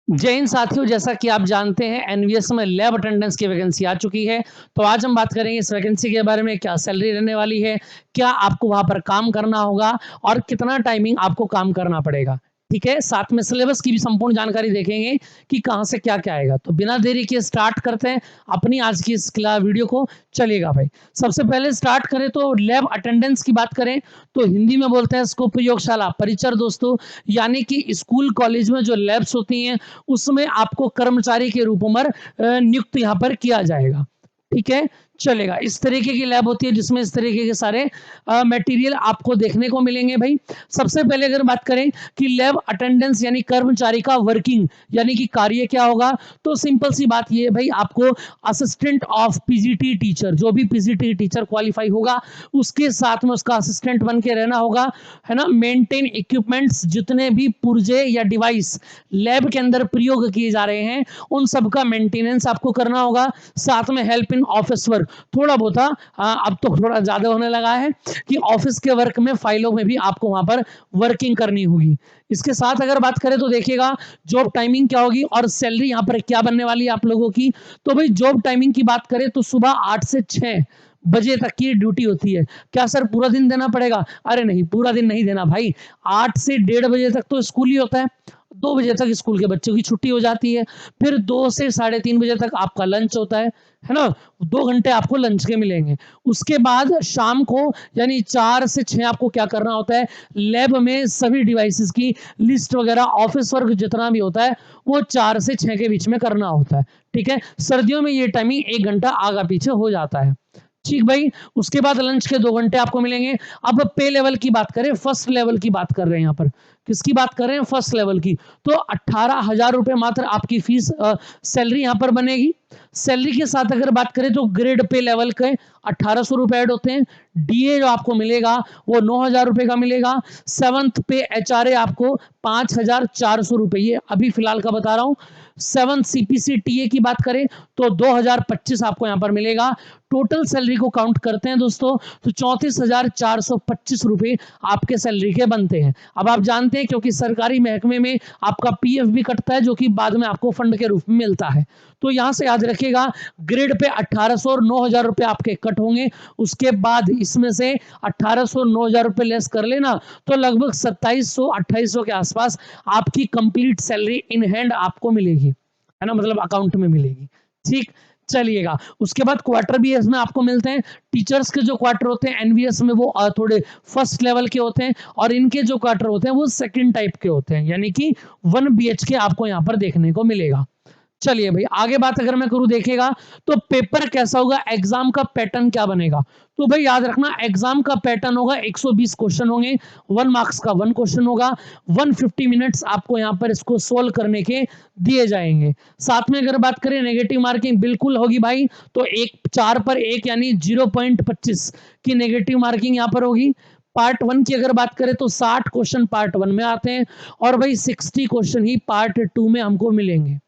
जय हिंद साथियों, जैसा कि आप जानते हैं एनवीएस में लैब अटेंडेंस की वैकेंसी आ चुकी है। तो आज हम बात करेंगे इस वैकेंसी के बारे में, क्या सैलरी रहने वाली है, क्या आपको वहां पर काम करना होगा और कितना टाइमिंग आपको काम करना पड़ेगा। ठीक है, साथ में सिलेबस की भी संपूर्ण जानकारी देखेंगे कि कहां से क्या क्या आएगा। तो बिना देरी के स्टार्ट करते हैं अपनी आज की इस वीडियो को। चलेगा भाई, सबसे पहले स्टार्ट करें तो लैब अटेंडेंस की बात करें तो हिंदी में बोलते हैं इसको प्रयोगशाला परिचर दोस्तों। यानी कि स्कूल कॉलेज में जो लैब्स होती हैं उसमें आपको कर्मचारी के रूप में नियुक्त यहाँ पर किया जाएगा। ठीक है, चलेगा। इस तरीके की लैब होती है जिसमें इस तरीके के सारे मटेरियल आपको देखने को मिलेंगे भाई। सबसे पहले अगर बात करें कि लैब अटेंडेंस यानी कर्मचारी का वर्किंग यानी कि कार्य क्या होगा, तो सिंपल सी बात ये है भाई, आपको असिस्टेंट ऑफ पीजीटी टीचर, जो भी पीजीटी टीचर क्वालिफाई होगा उसके साथ में उसका असिस्टेंट बन के रहना होगा, है ना। मेंटेन इक्विपमेंट्स, जितने भी पुर्जे या डिवाइस लैब के अंदर प्रयोग किए जा रहे हैं उन सब का मेंटेनेंस आपको करना होगा। साथ में हेल्प इन ऑफिस वर्क, थोड़ा बहुत अब तो थोड़ा ज्यादा होने लगा है कि ऑफिस के वर्क में फाइलों में भी आपको वहां पर वर्किंग करनी होगी। इसके साथ अगर बात करें तो देखिएगा जॉब टाइमिंग क्या होगी और सैलरी यहाँ पर क्या बनने वाली है आप लोगों की। तो भाई जॉब टाइमिंग की बात करें तो सुबह 8 से 6 बजे तक की ड्यूटी होती है। क्या सर पूरा दिन देना पड़ेगा? अरे नहीं, पूरा दिन नहीं देना भाई। 8 से 1:30 बजे तक तो स्कूल ही होता है, 2 बजे तक स्कूल के बच्चों की छुट्टी हो जाती है, फिर 2 से 3:30 बजे तक आपका लंच होता है ना। 2 घंटे आपको लंच के मिलेंगे। उसके बाद शाम को यानी 4 से 6 आपको क्या करना होता है, लैब में सभी डिवाइसेस की लिस्ट वगैरह, ऑफिस वर्क जितना भी होता है वो 4 से 6 के बीच में करना होता है। ठीक है, सर्दियों में ये टाइमिंग 1 घंटा आगा पीछे हो जाता है। ठीक भाई, उसके बाद लंच के 2 घंटे आपको मिलेंगे। अब पे लेवल की बात करें, फर्स्ट लेवल की बात कर रहे हैं यहाँ पर, किसकी बात कर रहे हैं, फर्स्ट लेवल की। तो 18,000 रुपए मात्र आपकी फीस सैलरी यहाँ पर बनेगी। सैलरी के साथ अगर बात करें तो ग्रेड पे लेवल के 1800 रुपए ऐड होते हैं। डीए जो आपको मिलेगा वो 9,000 रुपए का मिलेगा। सेवंथ पे एचआरए आपको 5,400 रुपए, ये अभी फिलहाल का बता रहा हूँ। सेवंथ सीपीसी टीए की बात करें तो 2,025 आपको यहाँ पर मिलेगा। टोटल सैलरी को काउंट करते हैं दोस्तों तो 34,425 रुपए आपके सैलरी के बनते हैं। अब आप जानते हैं क्योंकि सरकारी महकमे में आपका पीएफ भी कटता है जो कि बाद में आपको फंड के रूप में मिलता है। तो यहां से याद रखिएगा ग्रेड पे 1800 और 9,000 रुपए आपके कट होंगे। उसके बाद इसमें से 1800 9,000 रुपए लेस कर लेना तो लगभग 2,700 2800 के आसपास आपकी कंप्लीट सैलरी इन हैंड आपको मिलेगी, है ना, मतलब अकाउंट में मिलेगी। ठीक, चलिएगा। उसके बाद क्वार्टर भी इसमें आपको मिलते हैं। टीचर्स के जो क्वार्टर होते हैं एनवीएस में वो थोड़े फर्स्ट लेवल के होते हैं और इनके जो क्वार्टर होते हैं वो सेकंड टाइप के होते हैं, यानी कि 1 बीएचके आपको यहाँ पर देखने को मिलेगा। चलिए भाई, आगे बात अगर मैं करूं देखिएगा तो पेपर कैसा होगा, एग्जाम का पैटर्न क्या बनेगा। तो भाई याद रखना एग्जाम का पैटर्न होगा 120 क्वेश्चन होंगे, 1 मार्क्स का 1 क्वेश्चन होगा, 150 मिनट्स आपको यहां पर इसको सोल्व करने के दिए जाएंगे। साथ में अगर बात करें नेगेटिव मार्किंग बिल्कुल होगी भाई, तो 4 पर 1 यानी 0.25 की नेगेटिव मार्किंग यहां पर होगी। पार्ट 1 की अगर बात करें तो 60 क्वेश्चन पार्ट 1 में आते हैं और भाई 60 क्वेश्चन ही पार्ट 2 में हमको मिलेंगे।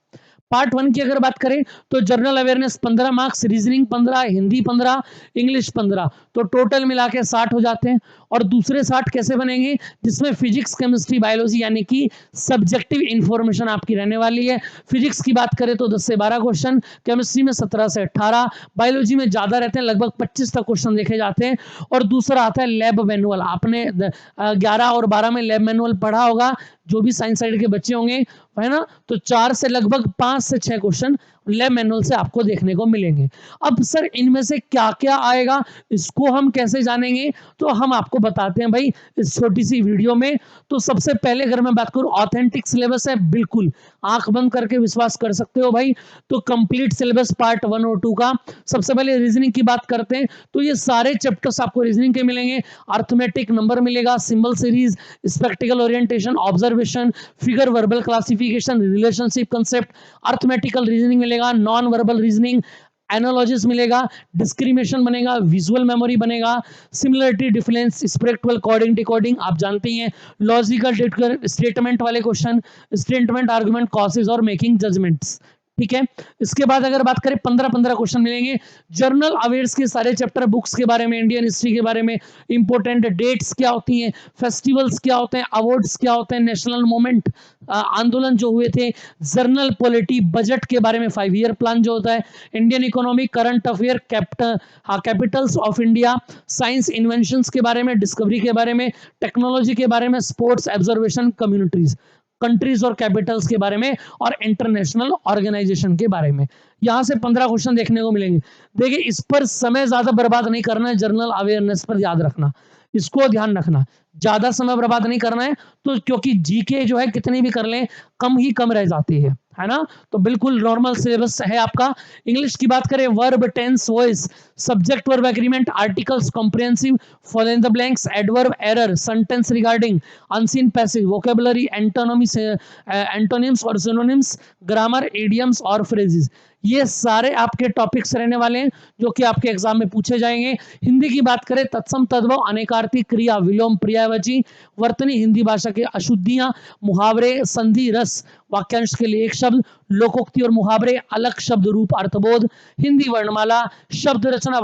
पार्ट 1 की अगर बात करें तो general awareness 15 marks, reasoning 15, Hindi 15, English 15, तो टोटल मिला के 60 हो जाते हैं। और दूसरे 60 कैसे बनेंगे, जिसमें फिजिक्स केमिस्ट्री बायोलॉजी यानी कि सब्जेक्टिव इंफॉर्मेशन आपकी रहने वाली है। फिजिक्स की बात करें तो 10 से 12 क्वेश्चन, केमिस्ट्री में 17 से 18, बायोलॉजी में ज्यादा रहते हैं, लगभग 25 तक क्वेश्चन देखे जाते हैं। और दूसरा आता है लैब मैनुअल, आपने 11 और 12 में लैब मैनुअल पढ़ा होगा, जो भी साइंस साइड के बच्चे होंगे, है ना। तो 4 से लगभग 5 से 6 क्वेश्चन लैब मैनुअल से आपको देखने को मिलेंगे। अब सर इनमें से क्या क्या आएगा, इसको हम कैसे जानेंगे, तो हम आपको बताते हैं भाई इस छोटी सी वीडियो में। तो सबसे पहले अगर मैं बात करूं, ऑथेंटिक सिलेबस है, बिल्कुल आंख बंद करके विश्वास कर सकते हो भाई। तो कंप्लीट सिलेबस पार्ट 1 और 2 का। सबसे पहले रीजनिंग की बात करते हैं तो ये सारे चैप्टर्स आपको रीजनिंग के मिलेंगे। अर्थमेटिक नंबर मिलेगा, symbol series, spectacled orientation, observation, figure verbal classification, relationship concept, arithmetical reasoning मिलेगा, नॉन वर्बल रीजनिंग, एनालॉजिस मिलेगा, डिस्क्रिमिनेशन बनेगा, विजुअल मेमोरी बनेगा, similarity difference, spectral coding decoding आप जानते ही हैं, लॉजिकल स्टेटमेंट वाले क्वेश्चन, स्टेटमेंट आर्गुमेंट, कॉसेज और मेकिंग जजमेंट्स। ठीक है। इसके बाद अगर बात करें 15-15 क्वेश्चन मिलेंगे जर्नल अवेयर्स के सारे चैप्टर बुक्स के बारे में, इंडियन हिस्ट्री के बारे में, इंपॉर्टेंट डेट्स क्या होती हैं, फेस्टिवल्स क्या होते हैं, अवार्ड्स क्या होते हैं, नेशनल मूवमेंट आंदोलन जो हुए थे, जर्नल पॉलिटी, बजट के बारे में 5 ईयर प्लान जो होता है, Indian economy, current affair, Capitals of India, science inventions के बारे में, डिस्कवरी के बारे में, टेक्नोलॉजी के बारे में, स्पोर्ट्स ऑब्जर्वेशन, कम्युनिटीज, कंट्रीज और कैपिटल्स के बारे में, और इंटरनेशनल ऑर्गेनाइजेशन के बारे में। यहां से 15 क्वेश्चन देखने को मिलेंगे। देखिए इस पर समय ज्यादा बर्बाद नहीं करना है, जनरल अवेयरनेस पर याद रखना, इसको ध्यान रखना, ज्यादा समय बर्बाद नहीं करना है। तो क्योंकि जीके जो है कितनी भी कर लें कम ही कम रह जाती है ना। तो बिल्कुल नॉर्मल सिलेबस है आपका। इंग्लिश की बात करें, verb, tense, voice, subject verb agreement, articles, comprehensive, fill in the blanks, adverb, error, sentence regarding, unseen passage, vocabulary, antonyms और सिनोनिम्स, ग्रामर, इडियम्स और फ्रेजेस, ये सारे आपके टॉपिक्स रहने वाले हैं जो कि आपके एग्जाम में पूछे जाएंगे। हिंदी की बात करें, तत्सम, तद्भव, अनेकार्थी, क्रिया, विलोम, पर्यायवाची, वर्तनी, हिंदी भाषा के अशुद्धियां, मुहावरे, संधि, रस, वाक्यांश के लिए एक शब्द, लोकोक्ति और मुहावरे, अलग शब्द रूप अर्थबोध, हिंदी वर्णमाला, शब्द रचना,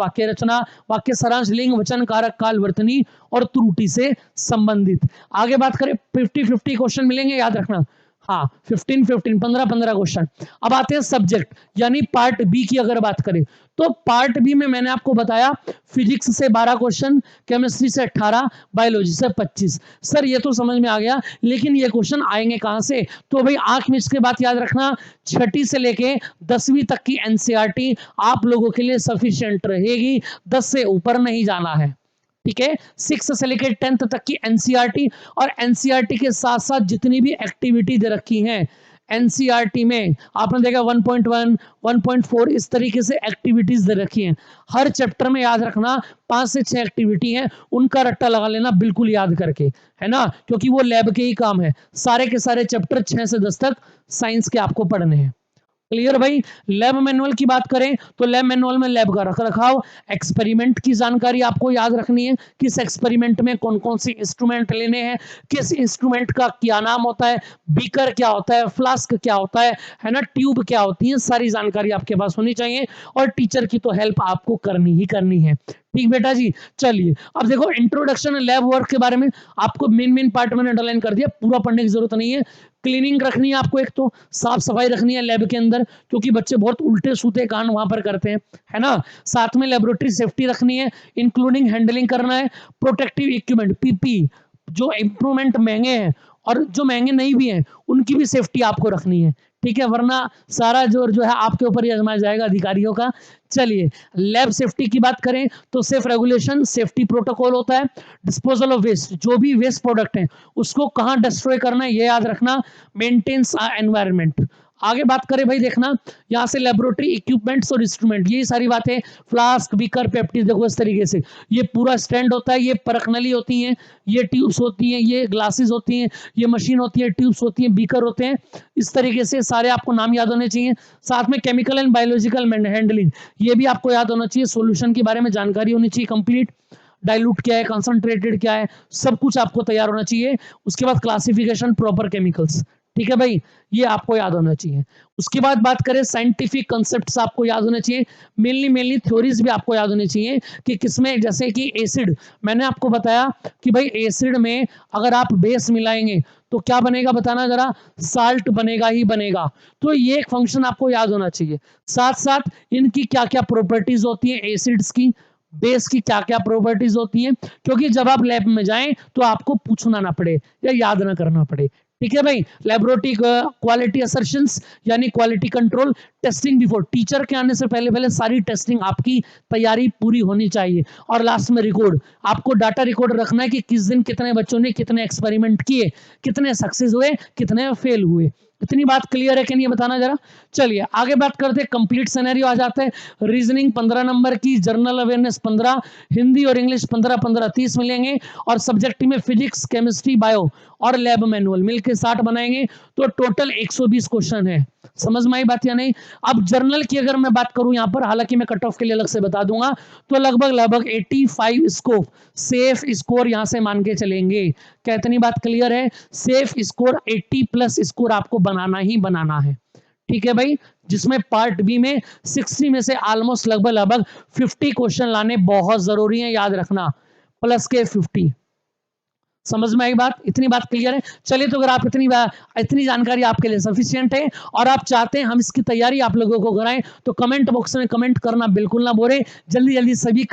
वाक्य सारांश, लिंग, वचन, कारक, काल, वर्तनी और त्रुटि से संबंधित। आगे बात करें 50-50 क्वेश्चन मिलेंगे, याद रखना। हाँ 15-15 15-15 क्वेश्चन। अब आते हैं सब्जेक्ट यानी पार्ट बी की अगर बात करें तो पार्ट बी में मैंने आपको बताया फिजिक्स से 12 क्वेश्चन, केमिस्ट्री से 18, बायोलॉजी से 25। सर ये तो समझ में आ गया, लेकिन ये क्वेश्चन आएंगे कहां से? तो भाई आंख मिच के बात याद रखना, छठी से लेके 10वीं तक की एनसीईआरटी आप लोगों के लिए सफिशिएंट रहेगी, 10 से ऊपर नहीं जाना है। ठीक है, 6 से लेकर 10th तक की एनसीईआरटी, और एनसीईआरटी के साथ साथ जितनी भी एक्टिविटी दे रखी हैं एनसीईआरटी में, आपने देखा 1.1 1.4 इस तरीके से एक्टिविटीज दे रखी हैं। हर चैप्टर में याद रखना 5 से 6 एक्टिविटी हैं, उनका रट्टा लगा लेना बिल्कुल याद करके, है ना, क्योंकि वो लैब के ही काम है। सारे के सारे चैप्टर 6 से 10 तक साइंस के आपको पढ़ने हैं। क्लियर भाई। लैब मैनुअल की बात करें तो लैब मैनुअल में लैब का रख रखाव, एक्सपेरिमेंट की जानकारी आपको याद रखनी है, किस एक्सपेरिमेंट में कौन कौन सी इंस्ट्रूमेंट लेने हैं, किस इंस्ट्रूमेंट का क्या नाम होता है, बीकर क्या होता है, फ्लास्क क्या होता है ना, ट्यूब क्या होती है, सारी जानकारी आपके पास होनी चाहिए, और टीचर की तो हेल्प आपको करनी ही करनी है। ठीक बेटा जी। चलिए अब देखो इंट्रोडक्शन लैब वर्क के बारे में आपको मेन पार्ट मैंने अंडरलाइन कर दिया, पूरा पढ़ने की जरूरत नहीं है। क्लीनिंग रखनी है आपको, एक तो साफ सफाई रखनी है लैब के अंदर, क्योंकि बच्चे बहुत उल्टे सूते कांड वहां पर करते हैं, है ना। साथ में लेबोरेटरी सेफ्टी रखनी है, इंक्लूडिंग हैंडलिंग करना है, प्रोटेक्टिव इक्विपमेंट पीपी, जो इंप्रूवमेंट महंगे हैं और जो महंगे नहीं भी हैं उनकी भी सेफ्टी आपको रखनी है। ठीक है, वरना सारा जोर जो है आपके ऊपर ही आजमाया जाएगा अधिकारियों का। चलिए लैब सेफ्टी की बात करें तो सेफ रेगुलेशन, सेफ्टी प्रोटोकॉल होता है, डिस्पोजल ऑफ वेस्ट, जो भी वेस्ट प्रोडक्ट है उसको कहां डिस्ट्रॉय करना है ये याद रखना, मेंटेन्स एनवायरनमेंट। आगे बात करें भाई देखना, यहाँ से लेबोरेटरी इक्विपमेंट्स और इंस्ट्रूमेंट, ये सारी बातें, फ्लास्क, बीकर, पेप्टिज, देखो इस तरीके से ये पूरा स्टैंड होता है, ये परखनली होती हैं, ये ट्यूब्स होती हैं, ये ग्लासेस होती हैं, ये मशीन होती है, ट्यूब्स होती हैं, बीकर होते हैं, इस तरीके से सारे आपको नाम याद होने चाहिए। साथ में केमिकल एंड बायोलॉजिकल हैंडलिंग, ये भी आपको याद होना चाहिए, सॉल्यूशन के बारे में जानकारी होनी चाहिए कंप्लीट, डाइल्यूट क्या है, कंसंट्रेटेड क्या है, सब कुछ आपको तैयार होना चाहिए। उसके बाद क्लासिफिकेशन प्रॉपर केमिकल्स, ठीक है भाई, ये आपको याद होना चाहिए। उसके बाद बात करें साइंटिफिक कॉन्सेप्ट्स आपको याद होने चाहिए, मेनली थ्योरीज भी आपको याद होनी चाहिए कि किसमें, जैसे कि एसिड, मैंने आपको बताया कि भाई एसिड में अगर आप बेस मिलाएंगे तो क्या बनेगा बताना जरा, साल्ट बनेगा ही बनेगा। तो ये एक फंक्शन आपको याद होना चाहिए। साथ साथ इनकी क्या क्या प्रॉपर्टीज होती हैं, एसिड्स की, बेस की क्या क्या प्रॉपर्टीज होती हैं, क्योंकि जब आप लैब में जाएं तो आपको पूछना ना पड़े या याद ना करना पड़े। ठीक है भाई। लेबोरेटरी क्वालिटी असर्शंस यानी quality control, testing before, teacher के आने से पहले पहले सारी टेस्टिंग आपकी तैयारी पूरी होनी चाहिए। और लास्ट में रिकॉर्ड, आपको डाटा रिकॉर्ड रखना है कि किस दिन कितने बच्चों ने कितने एक्सपेरिमेंट किए, कितने सक्सेस हुए, कितने फेल हुए। इतनी बात क्लियर है कि नहीं बताना जरा। चलिए आगे बात करते हैं, कंप्लीट सिनेरियो आ जाता है। रीजनिंग 15 नंबर की, जनरल अवेयरनेस 15, हिंदी और इंग्लिश 15-15 30 मिलेंगे, और सब्जेक्ट में फिजिक्स, केमिस्ट्री, बायो और लैब मैनुअल मिलकर 60 बनाएंगे, तो टोटल 120 क्वेश्चन है। समझ में आई बात या नहीं? अब जर्नल की अगर मैं बात करूं यहाँ पर, हालांकि मैं कट ऑफ के लिए अलग से बता दूंगा, तो लगभग 85 स्कोप सेफ स्कोर यहां से मान के चलेंगे। क्या इतनी बात क्लियर है? सेफ स्कोर 80+ स्कोर आपको बनाना ही बनाना है। ठीक है भाई, जिसमें पार्ट बी में 60 में से ऑलमोस्ट लगभग लगभग 50 क्वेश्चन लाने बहुत जरूरी है, याद रखना, प्लस के 50। समझ में आई बात? इतनी बात क्लियर है? चलिए, तो अगर आप इतनी जानकारी आपके लिए सफिशियंट है और आप चाहते हैं हम इसकी तैयारी आप लोगों को कराएं, तो कमेंट बॉक्स में कमेंट करना बिल्कुल ना भूलें। जल्दी जल्दी सभी